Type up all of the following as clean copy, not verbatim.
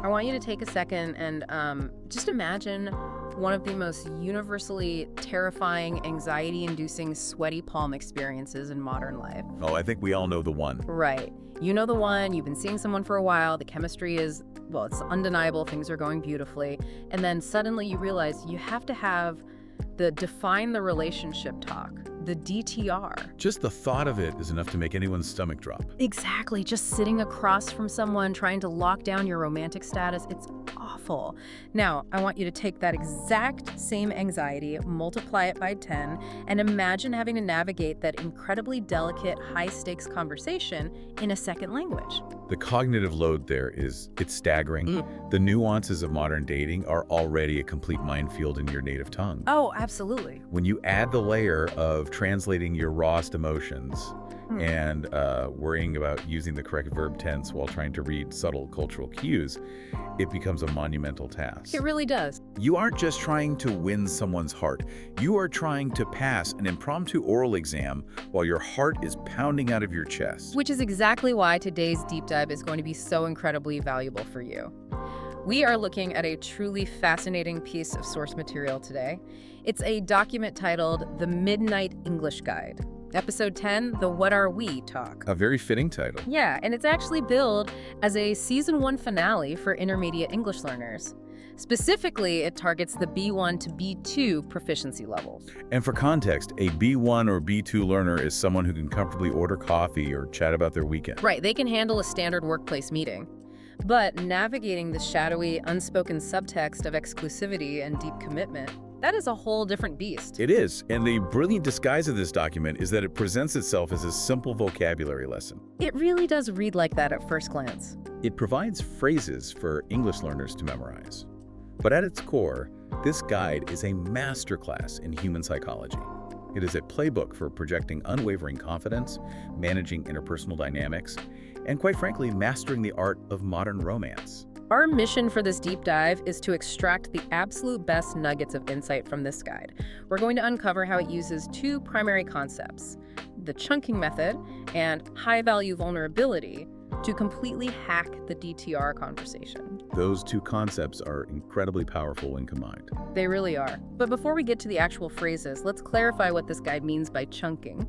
I want you to take a second and just imagine one of the most universally terrifying, anxiety-inducing, sweaty palm experiences in modern life. Oh, I think we all know the one. Right. You know the one, you've been seeing someone for a while, the chemistry is, well, it's undeniable, things are going beautifully, and then suddenly you realize you have to have the define the relationship talk, the DTR. Just the thought of it is enough to make anyone's stomach drop. Exactly, just sitting across from someone trying to lock down your romantic status, it's awful. Now, I want you to take that exact same anxiety, multiply it by 10, and imagine having to navigate that incredibly delicate, high-stakes conversation in a second language. The cognitive load there it's staggering. The nuances of modern dating are already a complete minefield in your native tongue. Oh, absolutely. When you add the layer of translating your rawest emotions and worrying about using the correct verb tense while trying to read subtle cultural cues, it becomes a monumental task. It really does. You aren't just trying to win someone's heart. You are trying to pass an impromptu oral exam while your heart is pounding out of your chest. Which is exactly why today's deep dive is going to be so incredibly valuable for you. We are looking at a truly fascinating piece of source material today. It's a document titled The Midnight English Guide. Episode 10, the What Are We talk. A very fitting title. Yeah, and it's actually billed as a Season 1 finale for intermediate English learners. Specifically, it targets the B1 to B2 proficiency levels. And for context, a B1 or B2 learner is someone who can comfortably order coffee or chat about their weekend. Right, they can handle a standard workplace meeting. But navigating the shadowy, unspoken subtext of exclusivity and deep commitment, that is a whole different beast. It is, and the brilliant disguise of this document is that it presents itself as a simple vocabulary lesson. It really does read like that at first glance. It provides phrases for English learners to memorize. But at its core, this guide is a masterclass in human psychology. It is a playbook for projecting unwavering confidence, managing interpersonal dynamics, and quite frankly, mastering the art of modern romance. Our mission for this deep dive is to extract the absolute best nuggets of insight from this guide. We're going to uncover how it uses two primary concepts, the chunking method and high-value vulnerability, to completely hack the DTR conversation. Those two concepts are incredibly powerful when combined. They really are. But before we get to the actual phrases, let's clarify what this guide means by chunking.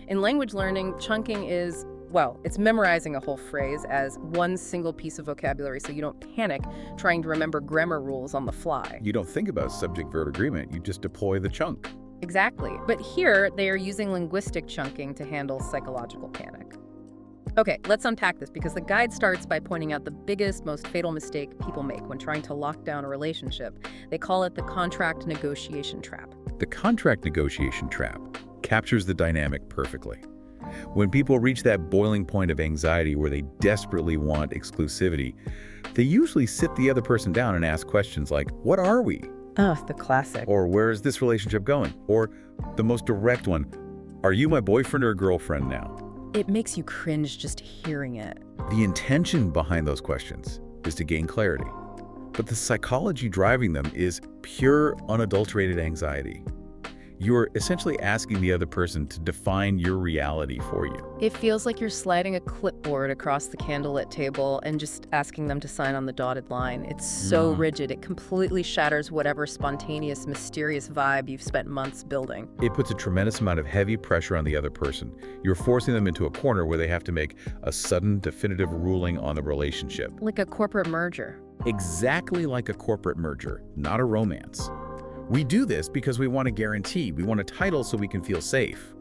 In language learning, chunking is, well, it's memorizing a whole phrase as one single piece of vocabulary so you don't panic trying to remember grammar rules on the fly. You don't think about subject-verb agreement, you just deploy the chunk. Exactly. But here, they are using linguistic chunking to handle psychological panic. Okay, let's unpack this because the guide starts by pointing out the biggest, most fatal mistake people make when trying to lock down a relationship. They call it the contract negotiation trap. The contract negotiation trap captures the dynamic perfectly. When people reach that boiling point of anxiety where they desperately want exclusivity, they usually sit the other person down and ask questions like, what are we? Ugh, the classic. Or where is this relationship going? Or the most direct one, are you my boyfriend or girlfriend now? It makes you cringe just hearing it. The intention behind those questions is to gain clarity. But the psychology driving them is pure, unadulterated anxiety. You're essentially asking the other person to define your reality for you. It feels like you're sliding a clipboard across the candlelit table and just asking them to sign on the dotted line. It's so rigid, it completely shatters whatever spontaneous, mysterious vibe you've spent months building. It puts a tremendous amount of heavy pressure on the other person. You're forcing them into a corner where they have to make a sudden, definitive ruling on the relationship. Like a corporate merger. Exactly like a corporate merger, not a romance. We do this because we want a guarantee. We want a title so we can feel safe.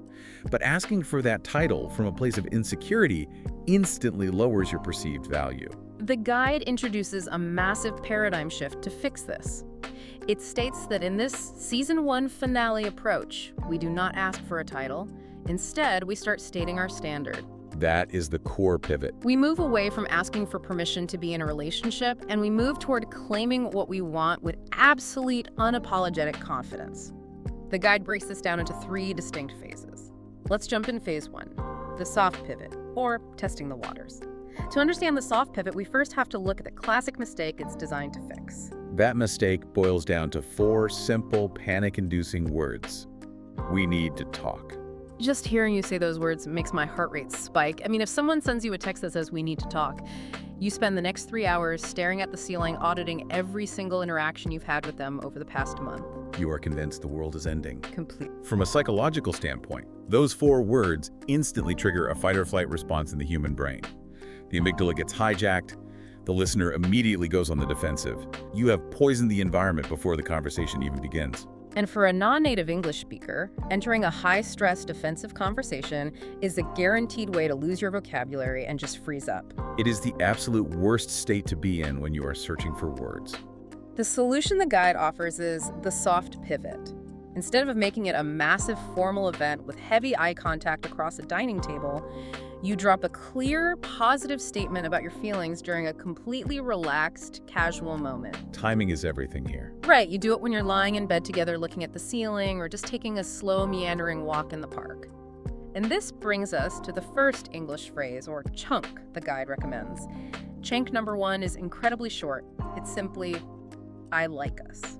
But asking for that title from a place of insecurity instantly lowers your perceived value. The guide introduces a massive paradigm shift to fix this. It states that in this Season 1 finale approach, we do not ask for a title. Instead, we start stating our standard. That is the core pivot. We move away from asking for permission to be in a relationship, and we move toward claiming what we want with absolute, unapologetic confidence. The guide breaks this down into 3 distinct phases. Let's jump in phase 1, the soft pivot, or testing the waters. To understand the soft pivot, we first have to look at the classic mistake it's designed to fix. That mistake boils down to 4 simple, panic-inducing words. We need to talk. Just hearing you say those words makes my heart rate spike. I mean, if someone sends you a text that says, "We need to talk," you spend the next 3 hours staring at the ceiling, auditing every single interaction you've had with them over the past month. You are convinced the world is ending. Complete. From a psychological standpoint, those 4 words instantly trigger a fight-or-flight response in the human brain. The amygdala gets hijacked. The listener immediately goes on the defensive. You have poisoned the environment before the conversation even begins. And for a non-native English speaker, entering a high-stress defensive conversation is a guaranteed way to lose your vocabulary and just freeze up. It is the absolute worst state to be in when you are searching for words. The solution the guide offers is the soft pivot. Instead of making it a massive formal event with heavy eye contact across a dining table, you drop a clear, positive statement about your feelings during a completely relaxed, casual moment. Timing is everything here. Right, you do it when you're lying in bed together looking at the ceiling or just taking a slow, meandering walk in the park. And this brings us to the first English phrase, or chunk, the guide recommends. Chunk number 1 is incredibly short. It's simply, "I like us."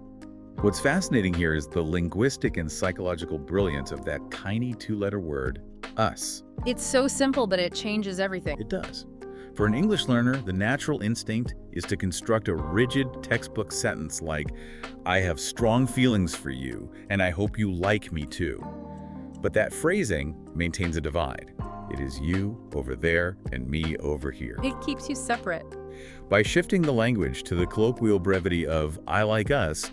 What's fascinating here is the linguistic and psychological brilliance of that tiny 2-letter word, us. It's so simple, but it changes everything. It does. For an English learner, the natural instinct is to construct a rigid textbook sentence like, "I have strong feelings for you, and I hope you like me too." But that phrasing maintains a divide. It is you over there and me over here. It keeps you separate. By shifting the language to the colloquial brevity of "I like us,"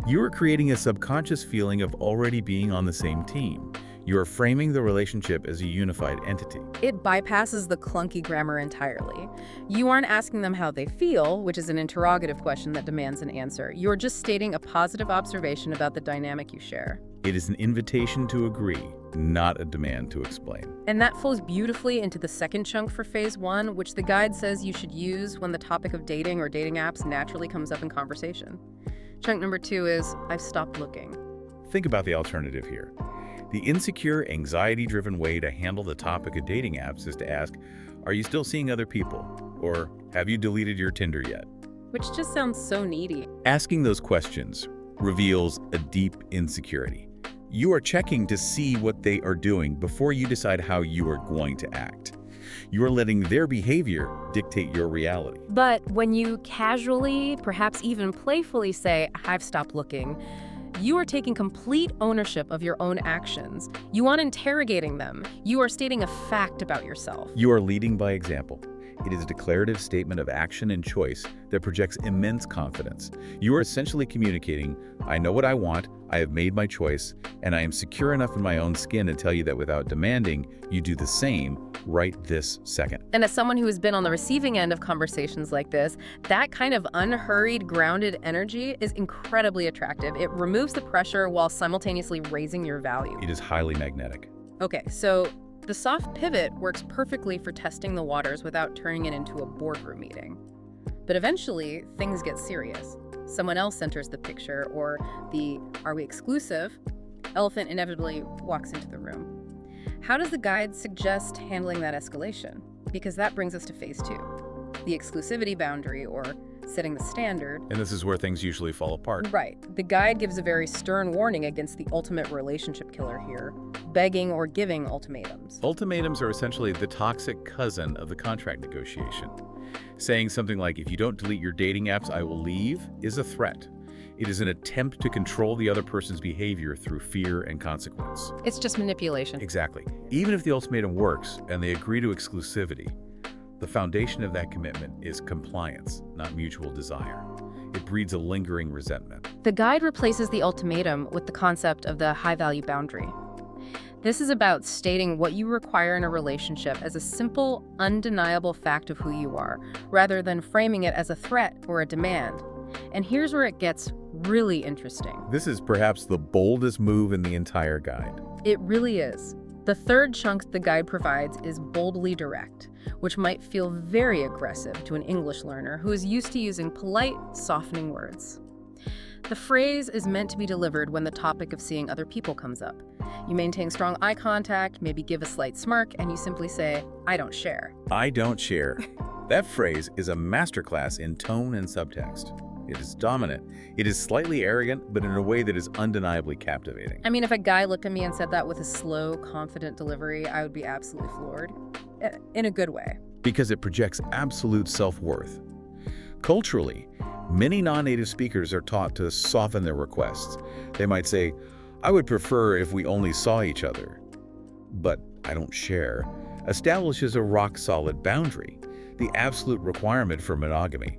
you are creating a subconscious feeling of already being on the same team. You are framing the relationship as a unified entity. It bypasses the clunky grammar entirely. You aren't asking them how they feel, which is an interrogative question that demands an answer. You're just stating a positive observation about the dynamic you share. It is an invitation to agree, not a demand to explain. And that flows beautifully into the second chunk for phase 1, which the guide says you should use when the topic of dating or dating apps naturally comes up in conversation. Chunk number 2 is, "I've stopped looking." Think about the alternative here. The insecure, anxiety-driven way to handle the topic of dating apps is to ask, "Are you still seeing other people?" Or, "Have you deleted your Tinder yet?" Which just sounds so needy. Asking those questions reveals a deep insecurity. You are checking to see what they are doing before you decide how you are going to act. You are letting their behavior dictate your reality. But when you casually, perhaps even playfully say, "I've stopped looking," you are taking complete ownership of your own actions. You aren't interrogating them. You are stating a fact about yourself. You are leading by example. It is a declarative statement of action and choice that projects immense confidence. You are essentially communicating, "I know what I want, I have made my choice, and I am secure enough in my own skin to tell you that without demanding, you do the same right this second." And as someone who has been on the receiving end of conversations like this, that kind of unhurried, grounded energy is incredibly attractive. It removes the pressure while simultaneously raising your value. It is highly magnetic. Okay, so the soft pivot works perfectly for testing the waters without turning it into a boardroom meeting. But eventually, things get serious. Someone else enters the picture, or the "are we exclusive?" elephant inevitably walks into the room. How does the guide suggest handling that escalation? Because that brings us to phase 2, the exclusivity boundary, or setting the standard. And this is where things usually fall apart. Right. The guide gives a very stern warning against the ultimate relationship killer here, begging or giving ultimatums. Ultimatums are essentially the toxic cousin of the contract negotiation. Saying something like, "If you don't delete your dating apps, I will leave," is a threat. It is an attempt to control the other person's behavior through fear and consequence. It's just manipulation. Exactly. Even if the ultimatum works and they agree to exclusivity, the foundation of that commitment is compliance, not mutual desire. It breeds a lingering resentment. The guide replaces the ultimatum with the concept of the high-value boundary. This is about stating what you require in a relationship as a simple, undeniable fact of who you are, rather than framing it as a threat or a demand. And here's where it gets really interesting. This is perhaps the boldest move in the entire guide. It really is. The third chunk the guide provides is boldly direct, which might feel very aggressive to an English learner who is used to using polite, softening words. The phrase is meant to be delivered when the topic of seeing other people comes up. You maintain strong eye contact, maybe give a slight smirk, and you simply say, "I don't share." I don't share. That phrase is a masterclass in tone and subtext. It is dominant. It is slightly arrogant, but in a way that is undeniably captivating. I mean, if a guy looked at me and said that with a slow, confident delivery, I would be absolutely floored. In a good way. Because it projects absolute self-worth. Culturally, many non-native speakers are taught to soften their requests. They might say, "I would prefer if we only saw each other." But "I don't share" establishes a rock-solid boundary, the absolute requirement for monogamy,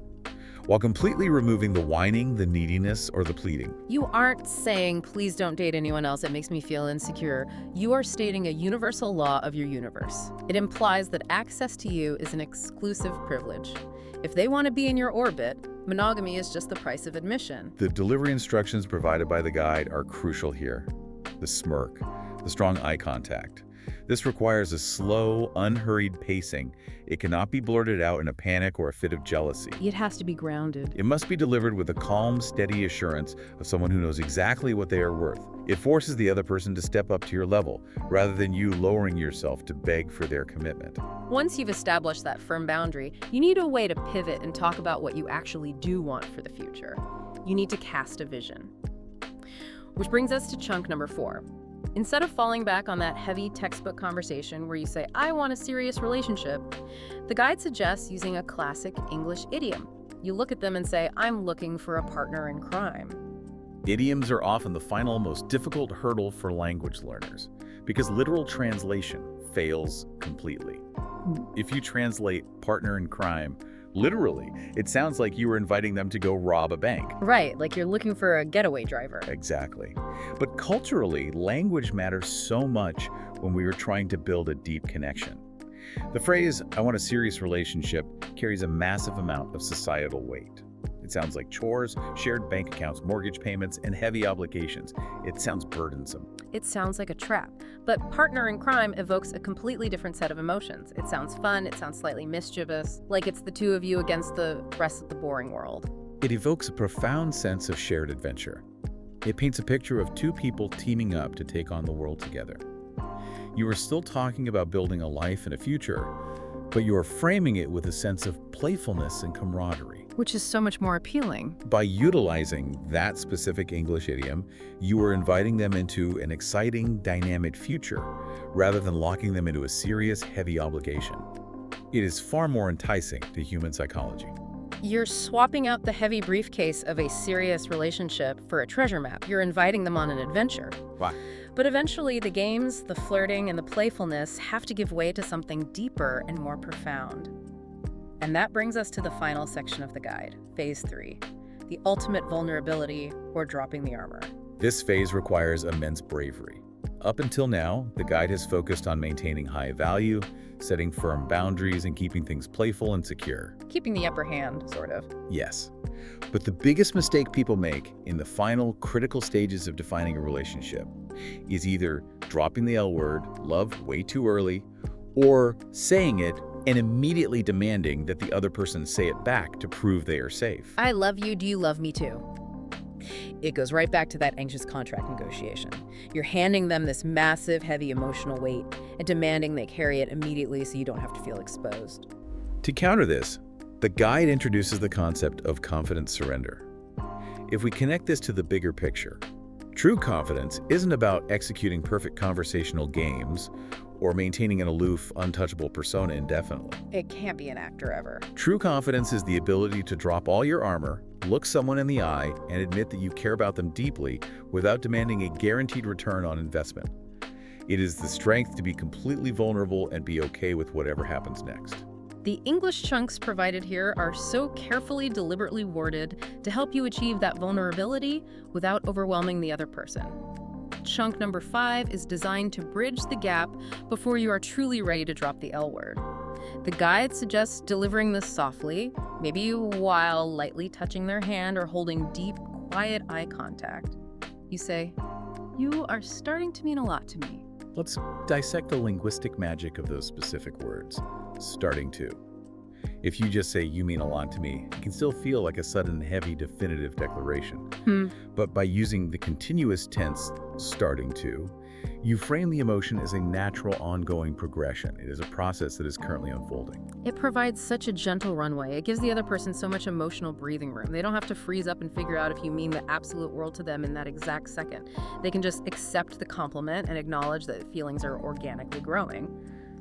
while completely removing the whining, the neediness, or the pleading. You aren't saying, please don't date anyone else, it makes me feel insecure. You are stating a universal law of your universe. It implies that access to you is an exclusive privilege. If they want to be in your orbit, monogamy is just the price of admission. The delivery instructions provided by the guide are crucial here. The smirk, the strong eye contact. This requires a slow, unhurried pacing. It cannot be blurted out in a panic or a fit of jealousy. It has to be grounded. It must be delivered with a calm, steady assurance of someone who knows exactly what they are worth. It forces the other person to step up to your level, rather than you lowering yourself to beg for their commitment. Once you've established that firm boundary, you need a way to pivot and talk about what you actually do want for the future. You need to cast a vision. Which brings us to chunk number 4. Instead of falling back on that heavy textbook conversation where you say, "I want a serious relationship," the guide suggests using a classic English idiom. You look at them and say, "I'm looking for a partner in crime." Idioms are often the final, most difficult hurdle for language learners, because literal translation fails completely. If you translate partner in crime literally, it sounds like you were inviting them to go rob a bank. Right, like you're looking for a getaway driver. Exactly. But culturally, language matters so much when we are trying to build a deep connection. The phrase, "I want a serious relationship," carries a massive amount of societal weight. It sounds like chores, shared bank accounts, mortgage payments, and heavy obligations. It sounds burdensome. It sounds like a trap. But partner in crime evokes a completely different set of emotions. It sounds fun, it sounds slightly mischievous, like it's the two of you against the rest of the boring world. It evokes a profound sense of shared adventure. It paints a picture of two people teaming up to take on the world together. You are still talking about building a life and a future, but you are framing it with a sense of playfulness and camaraderie. Which is so much more appealing. By utilizing that specific English idiom, you are inviting them into an exciting, dynamic future, rather than locking them into a serious, heavy obligation. It is far more enticing to human psychology. You're swapping out the heavy briefcase of a serious relationship for a treasure map. You're inviting them on an adventure. Why? But eventually, the games, the flirting, and the playfulness have to give way to something deeper and more profound. And that brings us to the final section of the guide, Phase 3, the ultimate vulnerability, or dropping the armor. This phase requires immense bravery. Up until now, the guide has focused on maintaining high value, setting firm boundaries, and keeping things playful and secure. Keeping the upper hand, sort of. Yes. But the biggest mistake people make in the final critical stages of defining a relationship is either dropping the L word, love, way too early, or saying it and immediately demanding that the other person say it back to prove they are safe. I love you, do you love me too? It goes right back to that anxious contract negotiation. You're handing them this massive, heavy emotional weight and demanding they carry it immediately so you don't have to feel exposed. To counter this, the guide introduces the concept of confident surrender. If we connect this to the bigger picture, true confidence isn't about executing perfect conversational games or maintaining an aloof, untouchable persona indefinitely. It can't be an actor ever. True confidence is the ability to drop all your armor, look someone in the eye, and admit that you care about them deeply without demanding a guaranteed return on investment. It is the strength to be completely vulnerable and be okay with whatever happens next. The English chunks provided here are so carefully, deliberately worded to help you achieve that vulnerability without overwhelming the other person. Chunk number 5 is designed to bridge the gap before you are truly ready to drop the L word. The guide suggests delivering this softly, maybe while lightly touching their hand or holding deep, quiet eye contact. You say, "You are starting to mean a lot to me." Let's dissect the linguistic magic of those specific words. Starting to. If you just say, "You mean a lot to me," it can still feel like a sudden, heavy, definitive declaration. But by using the continuous tense, starting to, You frame the emotion as a natural, ongoing progression. It is a process that is currently unfolding. It provides such a gentle runway. It gives the other person so much emotional breathing room. They don't have to freeze up and figure out if you mean the absolute world to them in that exact second. They can just accept the compliment and acknowledge that feelings are organically growing.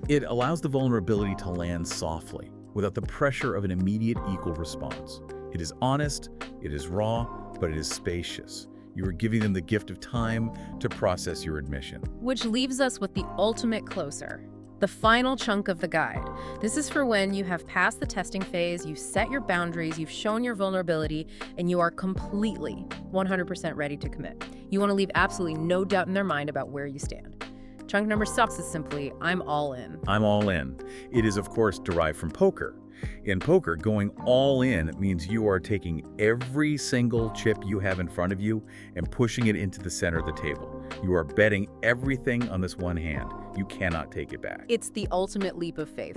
It allows the vulnerability to land softly, without the pressure of an immediate equal response. It is honest, it is raw, but it is spacious. You are giving them the gift of time to process your admission. Which leaves us with the ultimate closer, the final chunk of the guide. This is for when you have passed the testing phase, you've set your boundaries, you've shown your vulnerability, and you are completely 100% ready to commit. You want to leave absolutely no doubt in their mind about where you stand. Chunk number 6 is simply, I'm all in. I'm all in. It is, of course, derived from poker. In poker, going all in means you are taking every single chip you have in front of you and pushing it into the center of the table. You are betting everything on this one hand. You cannot take it back. It's the ultimate leap of faith.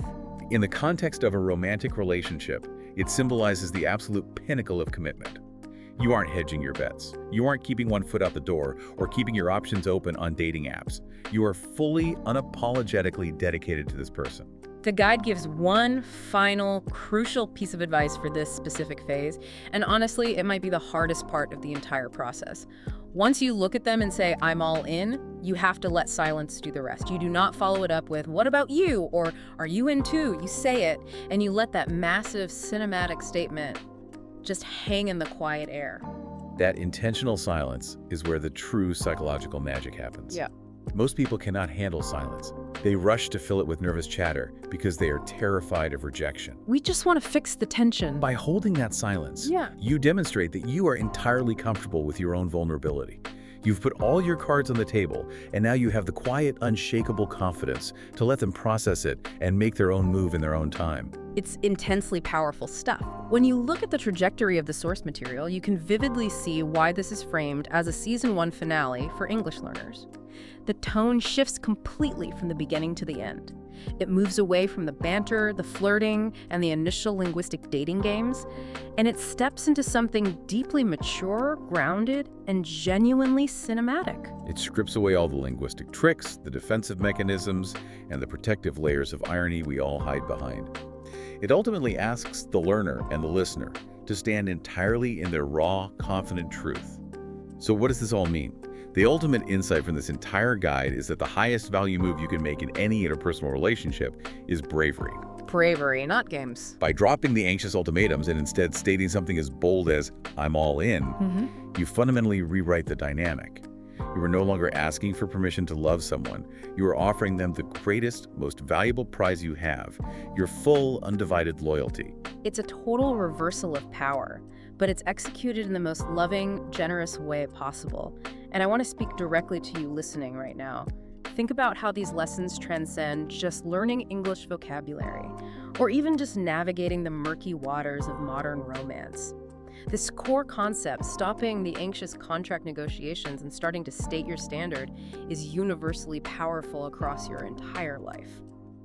In the context of a romantic relationship, it symbolizes the absolute pinnacle of commitment. You aren't hedging your bets. You aren't keeping one foot out the door or keeping your options open on dating apps. You are fully, unapologetically dedicated to this person. The guide gives one final, crucial piece of advice for this specific phase, and honestly, it might be the hardest part of the entire process. Once you look at them and say, I'm all in, you have to let silence do the rest. You do not follow it up with, what about you? Or, are you in too? You say it, and you let that massive cinematic statement just hang in the quiet air. That intentional silence is where the true psychological magic happens. Yeah. Most people cannot handle silence. They rush to fill it with nervous chatter because they are terrified of rejection. We just want to fix the tension. By holding that silence, Yeah. you demonstrate that you are entirely comfortable with your own vulnerability. You've put all your cards on the table, and now you have the quiet, unshakable confidence to let them process it and make their own move in their own time. It's intensely powerful stuff. When you look at the trajectory of the source material, you can vividly see why this is framed as a Season 1 finale for English learners. The tone shifts completely from the beginning to the end. It moves away from the banter, the flirting, and the initial linguistic dating games, and it steps into something deeply mature, grounded, and genuinely cinematic. It strips away all the linguistic tricks, the defensive mechanisms, and the protective layers of irony we all hide behind. It ultimately asks the learner and the listener to stand entirely in their raw, confident truth. So what does this all mean? The ultimate insight from this entire guide is that the highest value move you can make in any interpersonal relationship is bravery. Bravery, not games. By dropping the anxious ultimatums and instead stating something as bold as, I'm all in, you fundamentally rewrite the dynamic. You are no longer asking for permission to love someone. You are offering them the greatest, most valuable prize you have, your full, undivided loyalty. It's a total reversal of power, but it's executed in the most loving, generous way possible. And I want to speak directly to you listening right now. Think about how these lessons transcend just learning English vocabulary, or even just navigating the murky waters of modern romance. This core concept, stopping the anxious contract negotiations and starting to state your standard, is universally powerful across your entire life.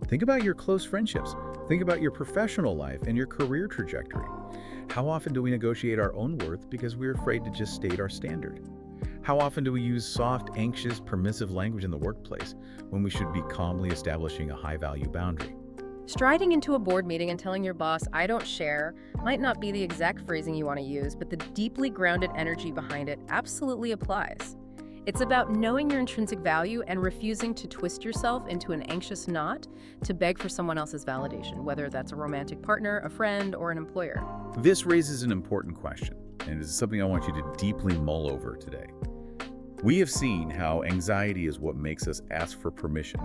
Think about your close friendships. Think about your professional life and your career trajectory. How often do we negotiate our own worth because we're afraid to just state our standard? How often do we use soft, anxious, permissive language in the workplace when we should be calmly establishing a high-value boundary? Striding into a board meeting and telling your boss, I don't share, might not be the exact phrasing you want to use, but the deeply grounded energy behind it absolutely applies. It's about knowing your intrinsic value and refusing to twist yourself into an anxious knot to beg for someone else's validation, whether that's a romantic partner, a friend, or an employer. This raises an important question, and it is something I want you to deeply mull over today. We have seen how anxiety is what makes us ask for permission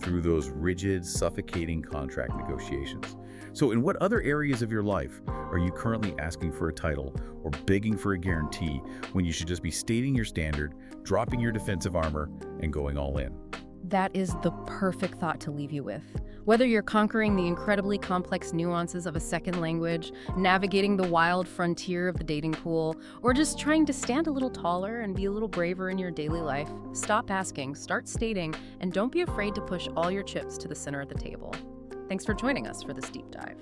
through those rigid, suffocating contract negotiations. So in what other areas of your life are you currently asking for a title or begging for a guarantee when you should just be stating your standard, dropping your defensive armor, and going all in? That is the perfect thought to leave you with. Whether you're conquering the incredibly complex nuances of a second language, navigating the wild frontier of the dating pool, or just trying to stand a little taller and be a little braver in your daily life, stop asking, start stating, and don't be afraid to push all your chips to the center of the table. Thanks for joining us for this deep dive.